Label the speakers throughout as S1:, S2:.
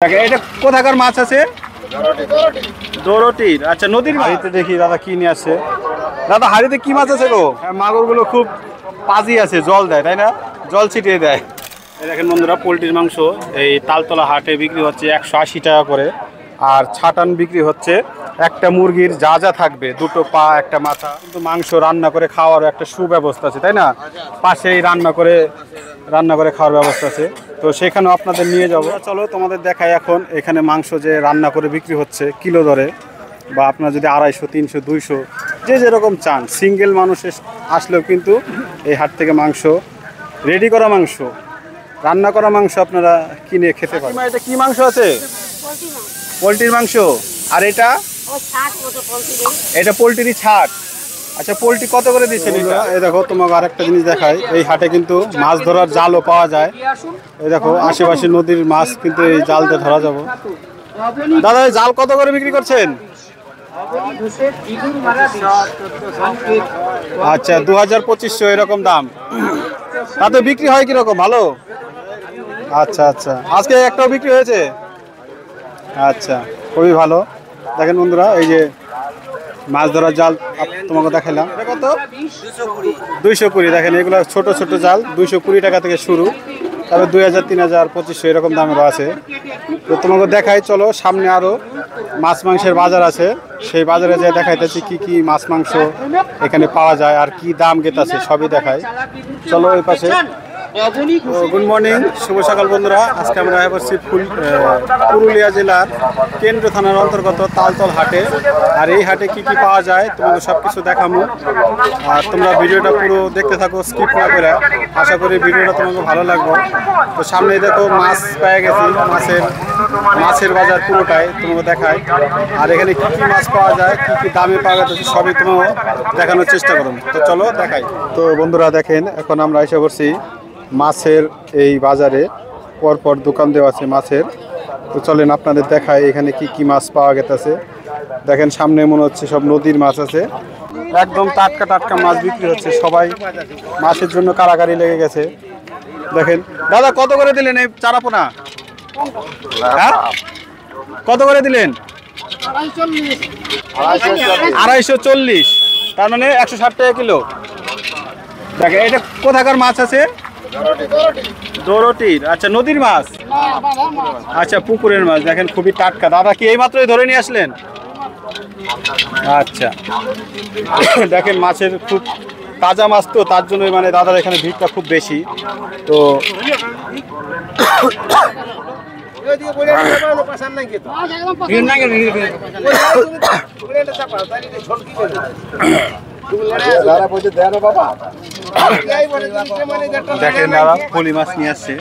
S1: এটা কোথাকার মাছ আছে? দোরটির। আচ্ছা, নদীর হাড়িতে দেখি দাদা কি নিয়ে আসছে। দাদা, হাড়িতে কি মাছ আছে গো? মাগুরগুলো খুব পাজি আছে, জল দেয় তাই না? জল ছিটিয়ে দেয়। দেখেন বন্ধুরা, পোলট্রির মাংস এই তালতলা হাটে বিক্রি হচ্ছে 180 টাকা করে। আর ছাটান বিক্রি হচ্ছে একটা মুরগির যা যা থাকবে, দুটো পা একটা মাথা। কিন্তু মাংস রান্না করে খাওয়ারও একটা সুব্যবস্থা আছে তাই না? পাশেই রান্না করে খাওয়ার ব্যবস্থা আছে। তো সেখানেও আপনাদের নিয়ে যাব। চলো তোমাদের দেখাই এখন এখানে মাংস যে রান্না করে বিক্রি হচ্ছে কিলো দরে, বা আপনার যদি 250, 300, 200 যে যেরকম চান, সিঙ্গেল মানুষ আসলেও কিন্তু এই হাট থেকে মাংস, রেডি করা মাংস, রান্না করা মাংস আপনারা কিনে খেতে পারেন। এটা কি মাংস আছে? পোলট্রির মাংস। আর এটা পোলট্রির ছাট। আচ্ছা, পোলট্রি কত করে দিচ্ছেন? এই দেখো, তোমাকে আরেকটা জিনিস দেখাই। এই হাটে কিন্তু মাছ ধরার জালও পাওয়া যায়। এই দেখো, আশেপাশে নদীর মাছ কিন্তু এই জাল দিয়ে ধরা যাবে। দাদা, এই জাল কত করে বিক্রি করছেন? আচ্ছা, 2000-2500 এরকম দাম। তাতে বিক্রি হয় কিরকম? ভালো। আচ্ছা আচ্ছা, আজকে একটাও বিক্রি হয়েছে? আচ্ছা, খুবই ভালো। দেখেন বন্ধুরা, এই যে মাছ ধরার জাল তোমাকে দেখালাম। কত? 220। দেখেন, এগুলো ছোট ছোট জাল 220 টাকা থেকে শুরু। তবে 2000, 3000, 2500 এরকম দামেরও আছে। তো তোমাকে দেখাই, চলো সামনে আরও মাছ মাংসের বাজার আছে, সেই বাজারে যে দেখাইতেছি কি কি মাছ মাংস এখানে পাওয়া যায় আর কি দাম গেতাছে সবই দেখাই। চলো ওই পাশে। গুড মর্নিং, শুভ সকাল বন্ধুরা। আজকে আমরা এসেছি পুরুলিয়া জেলার কেন্দ্র থানার অন্তর্গত তালতল হাটে। আর এই হাটে কি কি পাওয়া যায় তোমাকে সব কিছু দেখাবো। আর তোমরা ভিডিওটা পুরো দেখতে থাকো, স্কিপ না করে। আশা করি ভিডিওটা তোমাকে ভালো লাগবে। তো সামনে দেখো মাছ পেয়ে গেছি, মাছের বাজার পুরোটাই তোমাকে দেখায়। আর এখানে কি কি মাছ পাওয়া যায়, কি কি দামে পাওয়া যাচ্ছে সবই তোমাকে দেখানোর চেষ্টা করুন। তো চলো দেখাই। তো বন্ধুরা দেখেন, এখন আমরা এসে করছি মাছের এই বাজারে। পরপর দোকান দেওয়া আছে মাছের। তো চলেন আপনাদের দেখায় এখানে কি কি মাছ পাওয়া গেছে। দেখেন সামনে মনে হচ্ছে সব নদীর মাছ আছে, একদম টাটকা টাটকা মাছ বিক্রি হচ্ছে। সবাই মাছের জন্য কারাকারি লেগে গেছে। দেখেন দাদা, কত করে দিলেন এই চারাপোনা? হ্যাঁ, কত করে দিলেন? 240। তার মানে 160 টাকা কিলো। দেখেন, এটা কোথাকার মাছ আছে? দোরটির। আচ্ছা, নদীর মাছ। আচ্ছা, পুকুরের মাছ। দেখেন খুবই টাটকা। দাদা কি এই মাত্রই ধরে নিয়ে আসলেন? আচ্ছা, দেখেন মাছের খুব তাজা মাছ, তো তার জন্য মানে দাদার এখানে ভিড়টা খুব বেশি। তো দেখেন দাদা ফলি মাছ নিয়ে আসছে।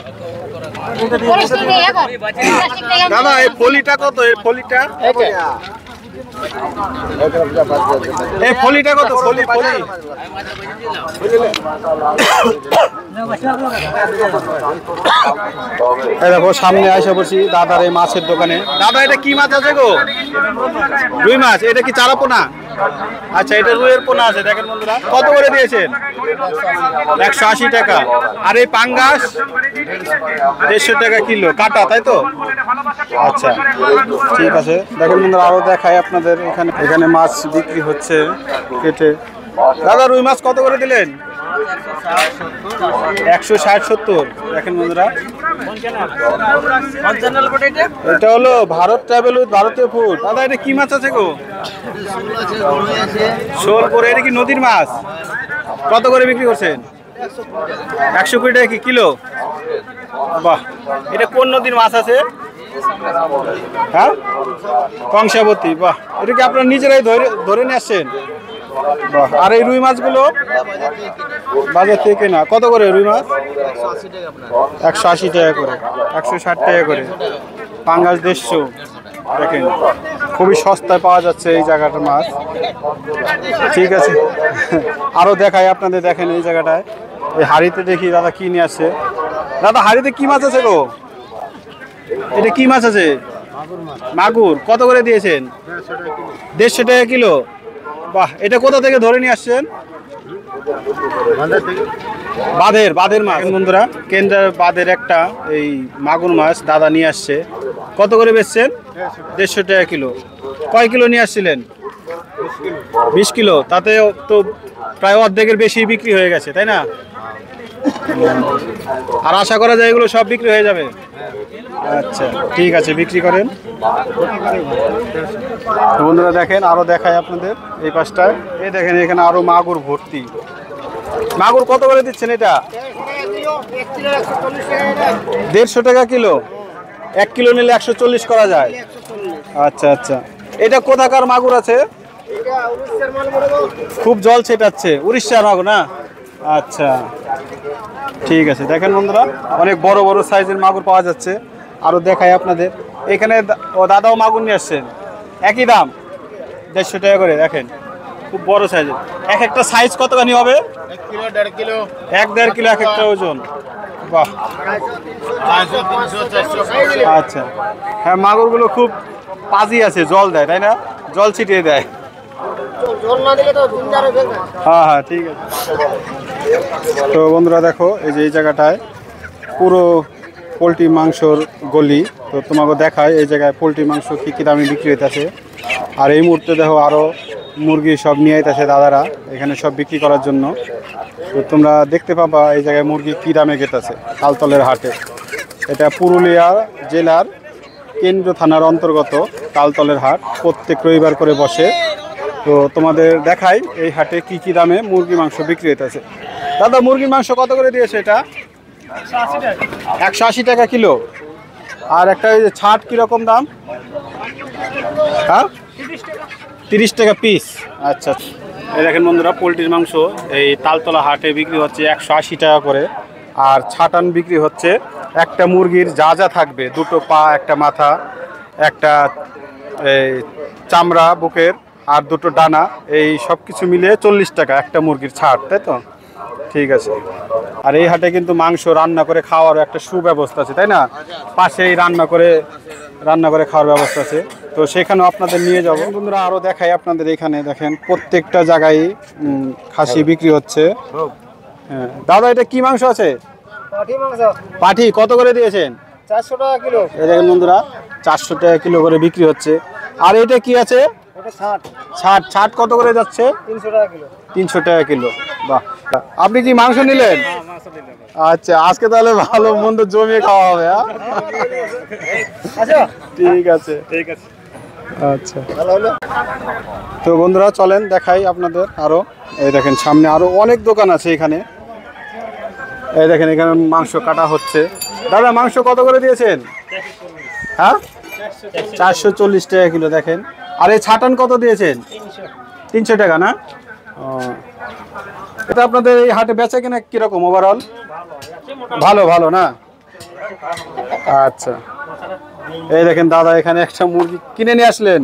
S1: দাদা, এই ফলিটা কত? এই ফলিটা কত? ফলি দেখো সামনে আসা পড়ছি দাদার এই মাছের দোকানে। দাদা, এটা কি মাছ আছে গো? রুই মাছ। এটা কি চারাপোনা? আচ্ছা, এটা রুইয়ের পোনা আছে। দেখেন বন্ধুরা, কত করে দিয়েছেন? 180 টাকা। আর এই পাঙ্গাস 150 টাকা কিলো কাটা, তাই তো? আচ্ছা, ঠিক আছে। দেখেন বন্ধুরা, আরো দেখাই আপনাদের। এখানে মাছ বিক্রি হচ্ছে কেটে। দাদা, রুই মাছ কত করে দিলেন? 160-70। দেখেন বন্ধুরা, এটা হলো ভারত ট্রাভেল উইথ ভারতীয় ফুড। দাদা, এটা কি মাছ আছে গো? শোল করে। এটা কি নদীর মাছ? কত করে বিক্রি করছেন? 120 টাকা কি কিলো? বাহ, এটা কোন নদীর মাছ আছে? হ্যাঁ, কংসাবতী। বাহ, এটা কি আপনারা নিজেরাই ধরে নিয়ে আসছেন? বাহ। আর এই রুই মাছগুলো বাজার থেকে না? কত করে রুই মাছ? 180 টাকা করে, 160 টাকা করে। পাঙ্গাস 150। দেখেন খুবই সস্তায় পাওয়া যাচ্ছে এই জায়গাটার মাছ। ঠিক আছে, আরো দেখাই আপনাদের। দেখেন এই জায়গাটায় এই হাড়িতে দেখি দাদা কি নিয়ে আসছে। দাদা, হাড়িতে কি মাছ আছে গো? এটা কি মাছ আছে? মাগুর। কত করে দিয়েছেন? 150 টাকা কিলো। বাহ, এটা কোথা থেকে ধরে নিয়ে আসছেন? বাঁধের মাছ বন্ধুরা। কেন্দ্রের বাঁধের একটা এই মাগুর মাছ দাদা নিয়ে আসছে। কত করে বেচছেন? 150 টাকা কিলো। কয় কিলো নিয়ে আসছিলেন? 20 কিলো। তাতে তো প্রায় অর্ধেকের বেশি বিক্রি হয়ে গেছে, তাই না? আর আশা করা যায় এগুলো সব বিক্রি হয়ে যাবে। আচ্ছা, ঠিক আছে, বিক্রি করেন। বন্ধুরা দেখেন, আরো দেখায় আপনাদের এই পাশটায়। এই দেখেন, এখানে আরো মাগুর ভর্তি। মাগুর কত করে দিচ্ছেন এটা? 150 টাকা কিলো। 1 কিলো নিলে 140 করা যায়। আচ্ছা আচ্ছা, এটা কোথাকার মাগুর আছে? খুব জল ছেটাচ্ছে, উড়িষ্যার মাগুর না? আচ্ছা, ঠিক আছে। দেখেন বন্ধুরা, অনেক বড় বড় সাইজের মাগুর পাওয়া যাচ্ছে। আরো দেখাই আপনাদের, এখানে ও দাদাও মাগুর নিয়ে আসছেন, একই দাম 150 টাকা করে। দেখেন, খুব বড় সাইজের। এক একটা সাইজ কতখানি হবে?
S2: 1 কিলো 1.5 কিলো।
S1: 1-1.5 কিলো এক একটা ওজন। বাহ,
S2: 400 300 400।
S1: আচ্ছা। হ্যাঁ, মাগুরগুলো খুব পাজি আছে, জল দেয়, তাই না? জল ছিটিয়ে দেয়।
S2: জল না দিলে তো জিঞ্জারে বের না।
S1: হ্যাঁ হ্যাঁ, ঠিক আছে। তো বন্ধুরা দেখো, এই যে এই জায়গাটায় পুরো পোলট্রি মাংসর গলি। তো তোমাকে দেখায় এই জায়গায় পোলট্রি মাংস কী কী দামে বিক্রি হইতেছে। আর এই মুহূর্তে দেখো আরও মুরগি সব নিয়ে আইতেছে দাদারা এখানে সব বিক্রি করার জন্য। তো তোমরা দেখতে পাবা এই জায়গায় মুরগি কী দামে গেতেছে তালতলের হাটে। এটা পুরুলিয়া জেলার কেন্দ্র থানার অন্তর্গত তালতলের হাট, প্রত্যেক রবিবার করে বসে। তো তোমাদের দেখাই এই হাটে কি কি দামে মুরগি মাংস বিক্রি হইতেছে। দাদা, মুরগির মাংস কত করে দিয়েছে এটা? 180 টাকা কিলো। আর একটা ওই যে ছাট কীরকম দাম? হ্যাঁ, 30 টাকা পিস। আচ্ছা, এই দেখেন বন্ধুরা, পোলট্রির মাংস এই তালতলা হাটে বিক্রি হচ্ছে 180 টাকা করে। আর ছাটান বিক্রি হচ্ছে একটা মুরগির যা যা থাকবে, দুটো পা, একটা মাথা, একটা এই চামড়া বুকের, আর দুটো ডানা, এই সব কিছু মিলিয়ে 40 টাকা একটা মুরগির ছাড়, তাই তো? ঠিক আছে। আর এই হাটে কিন্তু মাংস রান্না করে খাওয়ারও একটা সুব্যবস্থা আছে, তাই না? পাশেই রান্না করে খাওয়ার ব্যবস্থা আছে। তো সেখানেও আপনাদের নিয়ে যাবো। বন্ধুরা আরও দেখাই আপনাদের, এখানে দেখেন প্রত্যেকটা জায়গায় খাসি বিক্রি হচ্ছে। হ্যাঁ দাদা, এটা কি মাংস আছে?
S2: পাঠি মাংস।
S1: পাঠি কত করে দিয়েছেন?
S2: 400 টাকা কিলো।
S1: এই দেখেন বন্ধুরা, 400 টাকা কিলো করে বিক্রি হচ্ছে। আর এটা কি আছে?
S2: এটা 60।
S1: ছাট কত করে যাচ্ছে?
S2: 300 টাকা কিলো।
S1: 300 টাকা কিলো। বাহ, আপনি কি মাংস নিলেন? আচ্ছা, আজকে তাহলে ভালো মন্দ জমিয়ে খাওয়া হবে।
S2: আচ্ছা,
S1: ঠিক আছে, ঠিক আছে। আচ্ছা,
S2: ভালো হলো।
S1: তো বন্ধুরা চলেন দেখাই আপনাদের আরো। এই দেখেন সামনে আরো অনেক দোকান আছে এখানে। এই দেখেন, এখানে মাংস কাটা হচ্ছে। দাদা, মাংস কত করে দিয়েছেন? হ্যাঁ, 440 টাকা কিলো। দেখেন, আর এই ছাটান কত দিয়েছেন? 300 টাকা না? ও, এটা আপনাদের এই হাটে বেচা কিনা কিরকম ওভারঅল? ভালো ভালো না? আচ্ছা, এই দেখেন দাদা এখানে একটা মুরগি কিনে নিয়ে আসলেন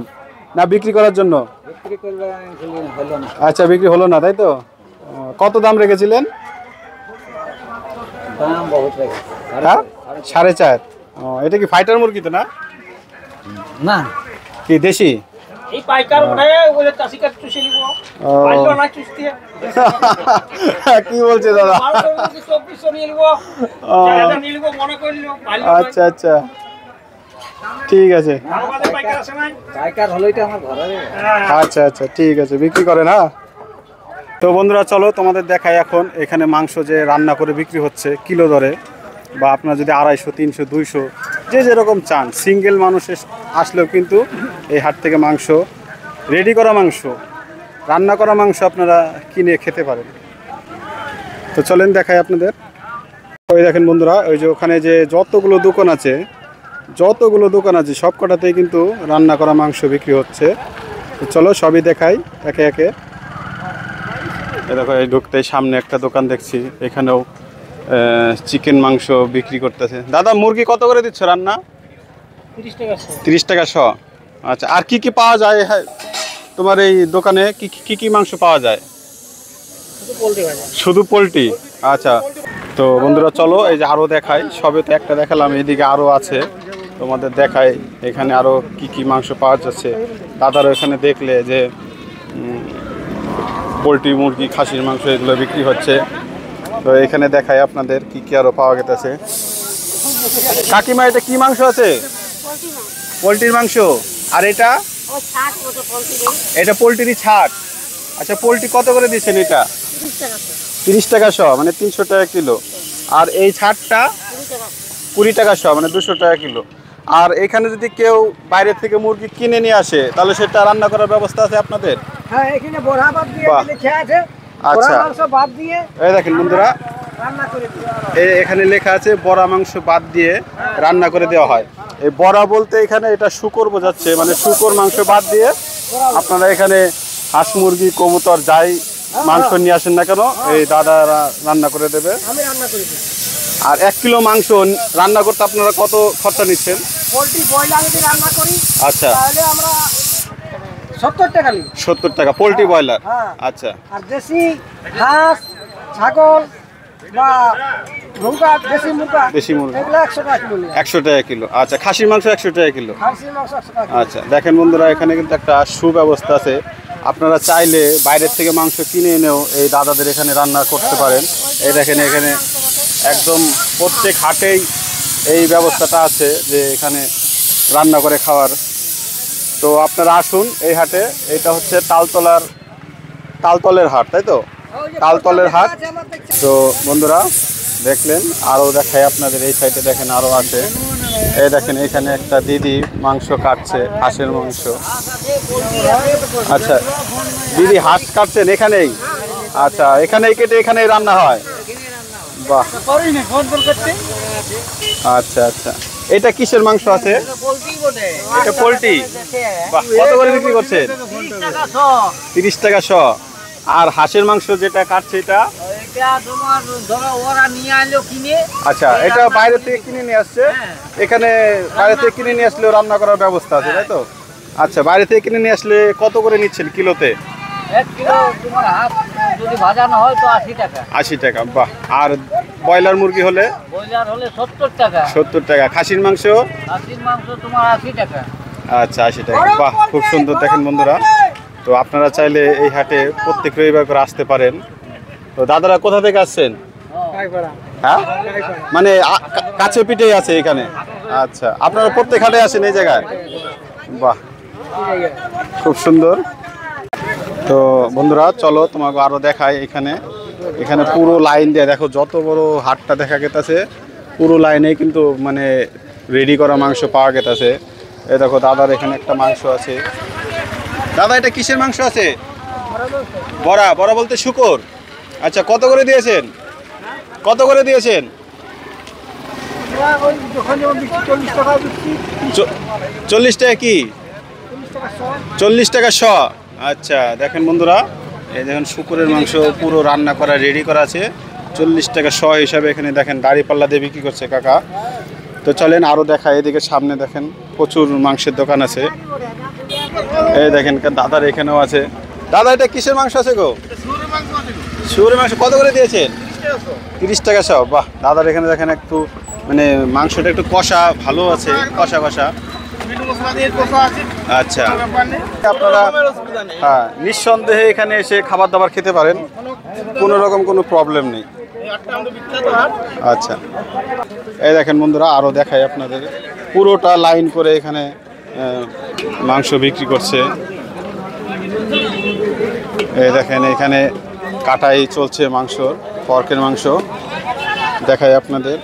S1: না বিক্রি করার জন্য? আচ্ছা, বিক্রি হলো না, তাই তো? কত দাম রেখেছিলেন? হ্যাঁ, 4.5। এটা কি ফাইটার মুরগি তো না?
S2: না,
S1: কি দেশি?
S3: এই পাইকার উঠায় ওই চাষিকার চুষে নিব। পাইলো না চুষতে।
S1: কি বলছে দাদা?
S3: 2400 নিয়ে নিব। জায়গা নিয়ে নিব মনে করলো।
S1: আচ্ছা আচ্ছা, ঠিক আছে।
S3: আমাদের পাইকার আছে না?
S2: পাইকার হলো এটা আমার ঘরে।
S1: আচ্ছা আচ্ছা, ঠিক আছে, বিক্রি করেন। হ্যাঁ, তো বন্ধুরা চলো তোমাদের দেখাই এখন এখানে মাংস যে রান্না করে বিক্রি হচ্ছে কিলো দরে, বা আপনারা যদি 250, 300, 200 যে যেরকম চান, সিঙ্গেল মানুষ আসলেও কিন্তু এই হাট থেকে মাংস, রেডি করা মাংস, রান্না করা মাংস আপনারা কিনে খেতে পারেন। তো চলেন দেখাই আপনাদের। ওই দেখেন বন্ধুরা, ওই যে ওখানে যে যতগুলো দোকান আছে সব কটাতেই কিন্তু রান্না করা মাংস বিক্রি হচ্ছে। তো চলো সবই দেখাই একে একে। দেখো, এই ঢুকতেই সামনে একটা দোকান দেখছি, এখানেও চিকেন মাংস বিক্রি করতেছে। দাদা, মুরগি কত করে দিচ্ছ রান্না?
S3: 30 টাকা
S1: 30 টাকা শ। আচ্ছা, আর কি কি পাওয়া যায় তোমার এই দোকানে? কি কি মাংস পাওয়া যায়?
S3: শুধু পোল্ট্রি ভাজা।
S1: শুধু পোলট্রি? আচ্ছা, তো বন্ধুরা চলো এই যে আরও দেখাই। সবে তো একটা দেখালাম, এদিকে আরও আছে, তোমাদের দেখাই এখানে আরও কি কি মাংস পাওয়া যাচ্ছে। দাদারও এখানে দেখলে যে পোলট্রি, মুরগি, খাসির মাংস এগুলো বিক্রি হচ্ছে। তো এখানে দেখাই আপনাদের কি কি আরও পাওয়া গেছে। কাকিমা, এটা কি মাংস আছে? পোলট্রির মাংস। আর এটা
S4: ও 60 মতো পোলট্রি দেই।
S1: এটা পোলট্রির ছাট। আচ্ছা পোলট্রি কত করে দিচ্ছেন এটা?
S4: 30 টাকা।
S1: 30 টাকা শ, মানে 300 টাকা কিলো। আর এই ছাটটা
S4: 20 টাকা।
S1: 20 টাকা শ, মানে 200 টাকা কিলো। আর এখানে যদি কেউ বাইরে থেকে মুরগি কিনে নিয়ে আসে তাহলে সেটা রান্না করার ব্যবস্থা আছে আপনাদের?
S2: হ্যাঁ, এখানে বড়া বাদ দিয়ে
S1: বাহ।
S2: লেখা আছে।
S1: আচ্ছা।
S2: বড়া মাংস বাদ দিয়ে
S1: এই দেখেন বন্ধুরা,
S2: রান্না করে দিই।
S1: এখানে লেখা আছে বড়া মাংস বাদ দিয়ে রান্না করে দেওয়া হয়। এই বড়া বলতে এখানে এটা শূকর বোঝাচ্ছে, মানে শূকর মাংস বাদ দিয়ে আপনারা এখানে হাঁস মুরগি কবুতর যাই মাংস নিয়ে আসেন না কেন এই দাদারা রান্না করে দেবে।
S2: আমি রান্না করে দিই।
S1: আর 1 কিলো মাংস রান্না করতে আপনারা কত খরচা নিচ্ছেন?
S2: পোলট্রি ব্রয়লার যদি রান্না করি
S1: আচ্ছা,
S2: তাহলে আমরা 70 টাকা নিই।
S1: 70 টাকা পোলট্রি ব্রয়লার।
S2: হ্যাঁ।
S1: আচ্ছা,
S2: আর দেশি হাঁস, ছাগল বা মুরগা, দেশি মুরগা,
S1: দেশি মুরগি
S2: এগুলো 100 টাকা কিলো নিই।
S1: 100 টাকা কিলো। আচ্ছা, খাসির মাংস 100 টাকা কিলো।
S2: খাসির মাংস 100 টাকা কিলো।
S1: আচ্ছা, দেখেন বন্ধুরা, এখানে কিন্তু একটা সুব্যবস্থা আছে। আপনারা চাইলে বাইরের থেকে মাংস কিনে এনেও এই দাদাদের এখানে রান্না করতে পারেন। এই দেখেন এখানে একদম প্রত্যেক হাটেই এই ব্যবস্থাটা আছে যে এখানে রান্না করে খাওয়ার। তো আপনারা আসুন এই হাটে। এটা হচ্ছে তালতলের হাট, তাই তো? তালতলের হাট। তো বন্ধুরা দেখলেন, আরও দেখাই আপনাদের। এই সাইডে দেখেন আরও আছে। এই দেখেন এখানে একটা দিদি মাংস কাটছে, হাঁসের মাংস। আচ্ছা দিদি, হাঁস কাটছেন এখানেই? আচ্ছা, এখানেই কেটে এখানেই রান্না হয়? বাহ, আচ্ছা আচ্ছা। এটা কিসের মাংস আছে? এটা পোলট্রি। বাহ, কত করে বিক্রি করছেন? 30 টাকা শ। আর হাঁসের মাংস যেটা কাটছে এটা? আচ্ছা, এটা বাইরে থেকে কিনে নিয়ে আসছে। এখানে বাইরে থেকে কিনে নিয়ে আসলেও রান্না করার ব্যবস্থা আছে, তাই তো? আচ্ছা, বাইরে থেকে কিনে নিয়ে আসলে কত করে নিচ্ছেন কিলোতে?
S2: 1 কিলো তোমার হাফ যদি ভাজা না হয় তো 80 টাকা।
S1: 80 টাকা। বাহ। আর ব্রয়লার মুরগি হলে?
S2: ব্রয়লার হলে 70 টাকা।
S1: 70 টাকা। খাসির মাংস?
S2: খাসির মাংস তোমার 80 টাকা।
S1: আচ্ছা, 80 টাকা। বাহ, খুব সুন্দর। দেখেন বন্ধুরা, তো আপনারা চাইলে এই হাটে প্রত্যেক রবিবার করে আসতে পারেন। তো দাদারা কোথা থেকে আসছেন? হ্যাঁ, মানে কাছে পিঠেই আছে এখানে। আচ্ছা, আপনারা প্রত্যেক হাটে আসেন এই জায়গায়? বাহ, খুব সুন্দর। তো বন্ধুরা চলো তোমাকে আরো দেখাই। এখানে পুরো লাইন দিয়ে দেখো, যত বড় হাটটা দেখা গেছে পুরো লাইনে কিন্তু মানে রেডি করা মাংস পাওয়া গেছে। এই দেখো দাদার এখানে একটা মাংস আছে। দাদা, এটা কিসের মাংস আছে? বড়া। বড়া বলতে শূকর। আচ্ছা, কত করে দিয়েছেন? কত করে দিয়েছেন? 40 টাকা। কি 40 টাকা শ? আচ্ছা, দেখেন বন্ধুরা, এই দেখেন শুকুরের মাংস পুরো রান্না করা রেডি করা আছে। 40 টাকা শ হিসাবে এখানে দেখেন দাঁড়িপাল্লা দিয়ে বিক্রি করছে কাকা। তো চলেন আরও দেখা। এদিকে সামনে দেখেন প্রচুর মাংসের দোকান আছে। এই দেখেন দাদার এখানেও আছে। দাদা, এটা কিসের মাংস আছে গো? শুকুরের মাংস। কত করে দিয়েছেন? 30 টাকা শ। বাহ, দাদার এখানে দেখেন একটু মানে মাংসটা একটু কষা ভালো আছে, কষা কষা। আচ্ছা, আপনারা হ্যাঁ নিঃসন্দেহে এখানে এসে খাবার দাবার খেতে পারেন, কোনো রকম কোনো প্রবলেম নেই। আচ্ছা, এই দেখেন বন্ধুরা, আরও দেখাই আপনাদের। পুরোটা লাইন করে এখানে মাংস বিক্রি করছে। এই দেখেন এখানে কাটাই চলছে মাংস, পর্কের মাংস দেখাই আপনাদের।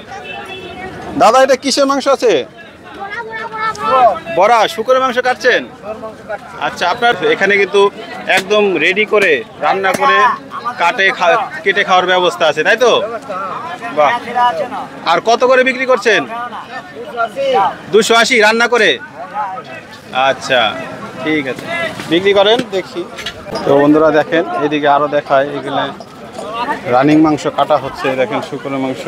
S1: দাদা, এটা কিসের মাংস আছে? বড়া। শুকরের মাংস কাটছেন? আচ্ছা, আপনার এখানে কিন্তু একদম রেডি করে রান্না করে কেটে খাওয়ার ব্যবস্থা আছে, তাই তো? বাহ। আর কত করে বিক্রি করছেন? 280 রান্না করে। আচ্ছা, ঠিক আছে, বিক্রি করেন দেখি। তো বন্ধুরা দেখেন এদিকে আরো দেখায়, এখানে রানিং মাংস কাটা হচ্ছে। দেখেন শুকরের মাংস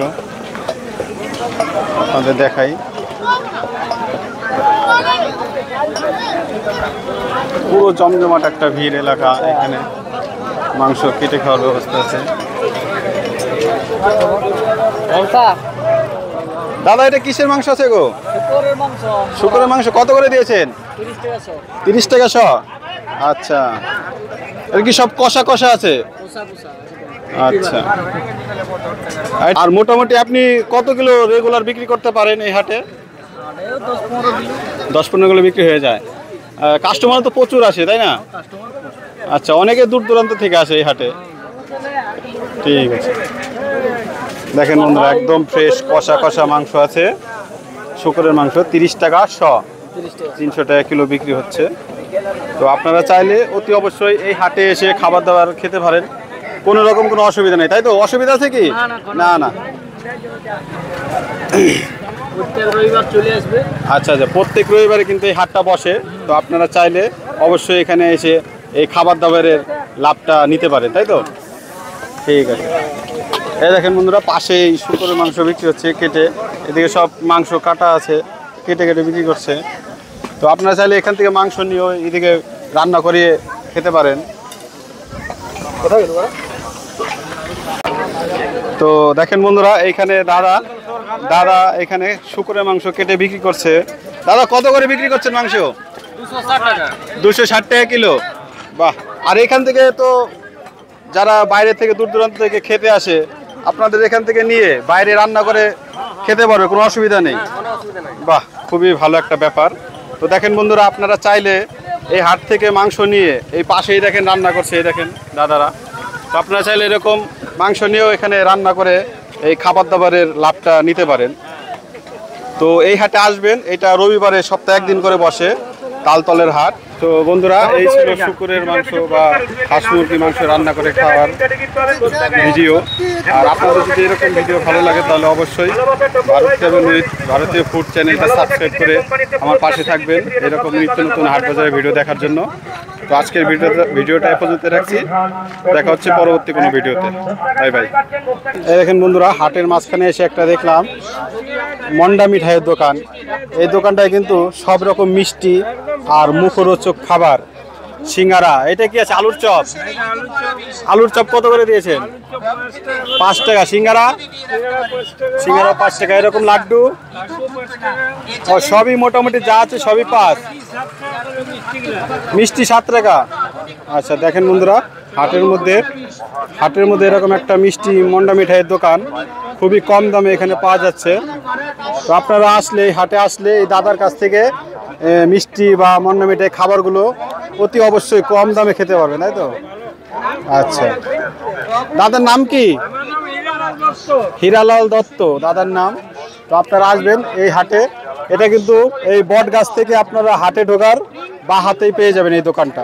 S1: আপনাদের দেখাই। পুরো জমজমাট একটা ভিড় এলাকা। এখানে মাংস কেটে খাওয়ার ব্যবস্থা আছে। দাদা, এটা কিসের মাংস আছে গো? শুকরের মাংস। কত করে দিয়েছেন? 30 টাকা শ। আচ্ছা, এর কি সব কষা কষা আছে? আচ্ছা, আর মোটামুটি আপনি কত কিলো রেগুলার বিক্রি করতে পারেন এই হাটে? 10-15 কিলো বিক্রি হয়ে যায়। কাস্টমার তো প্রচুর আসে তাই না? আচ্ছা, অনেকে দূর দূরান্ত থেকে আসে এই হাটে। ঠিক আছে, দেখেন বন্ধুরা একদম ফ্রেশ কষা কষা মাংস আছে, শুকরের মাংস 30 টাকা শ, 300 টাকা কিলো বিক্রি হচ্ছে। তো আপনারা চাইলে অতি অবশ্যই এই হাটে এসে খাবার দাবার খেতে পারেন, কোনো রকম কোনো অসুবিধা নেই, তাই তো? অসুবিধা আছে কি? না না।
S2: প্রত্যেক রবিবার চলে আসবে।
S1: আচ্ছা আচ্ছা, প্রত্যেক রবিবারে কিন্তু এই হাটটা বসে। তো আপনারা চাইলে অবশ্যই এখানে এসে এই খাবার দাবারের লাভটা নিতে পারেন, তাই তো? ঠিক আছে, এই দেখেন বন্ধুরা পাশে এই শুকরের মাংস বিক্রি হচ্ছে কেটে, এদিকে সব মাংস কাটা আছে, কেটে কেটে বিক্রি করছে। তো আপনারা চাইলে এখান থেকে মাংস নিয়েও এদিকে রান্না করিয়ে খেতে পারেন। তো দেখেন বন্ধুরা এইখানে দাদা এখানে শুকরের মাংস কেটে বিক্রি করছে। দাদা কত করে বিক্রি করছেন মাংস? 260 টাকা কিলো। বাহ, আর এখান থেকে তো যারা বাইরে থেকে দূর দূরান্ত থেকে খেতে আসে, আপনাদের এখান থেকে নিয়ে বাইরে রান্না করে খেতে পারবে, কোনো অসুবিধা নেই। বাহ, খুবই ভালো একটা ব্যাপার। তো দেখেন বন্ধুরা আপনারা চাইলে এই হাট থেকে মাংস নিয়ে এই পাশেই দেখেন রান্না করছে, এই দেখেন দাদারা। তো আপনারা চাইলে এরকম মাংস নিয়েও এখানে রান্না করে এই খাবার দাবারের লাভটা নিতে পারেন। তো এই হাটে আসবেন, এটা রবিবারে সপ্তাহে একদিন করে বসে, তালতলের হাট। তো বন্ধুরা এই ছিল শুকরের মাংস বা হাঁস মুরগি মাংস রান্না করে খাওয়ার ভিডিও। আর আপনাদের যদি এরকম ভিডিও ভালো লাগে তাহলে অবশ্যই ভারতীয় ফুড চ্যানেলটা সাবস্ক্রাইব করে আমার পাশে থাকবেন এরকম নিত্য নতুন হাট বাজারের ভিডিও দেখার জন্য। তো আজকের ভিডিওটা এ পর্যন্ত রাখছি, দেখা হচ্ছে পরবর্তী কোনো ভিডিওতে। Bye bye. এই দেখেন বন্ধুরা হাটের মাঝখানে এসে একটা দেখলাম মন্ডা মিঠাইয়ের দোকান। এই দোকানটায় কিন্তু সব রকম মিষ্টি আর মুখরোচক খাবার, সিঙ্গারা, এটা কি আছে? আলুর চপ। আলুর চপ কত করে দিয়েছেন? 5 টাকা। সিঙ্গারা 5 টাকা। এরকম লাড্ডু ও সবই মোটামুটি যা আছে সবই 5। মিষ্টি 7 টাকা। আচ্ছা দেখেন বন্ধুরা হাটের মধ্যে এরকম একটা মিষ্টি মন্ডা মিঠাইয়ের দোকান খুবই কম দামে এখানে পাওয়া যাচ্ছে। তো আপনারা আসলে এই হাটে আসলে এই দাদার কাছ থেকে মিষ্টি বা মন্ডা মিঠাই খাবারগুলো অতি অবশ্যই কম দামে খেতে পারবেন, তাই তো? আচ্ছা, দাদার নাম কি? হীরালাল দত্ত দাদার নাম। তো আপনারা আসবেন এই হাটে, এটা কিন্তু এই বট গাছ থেকে আপনারা হাটে ঢোকার বা হাতেই পেয়ে যাবেন এই দোকানটা।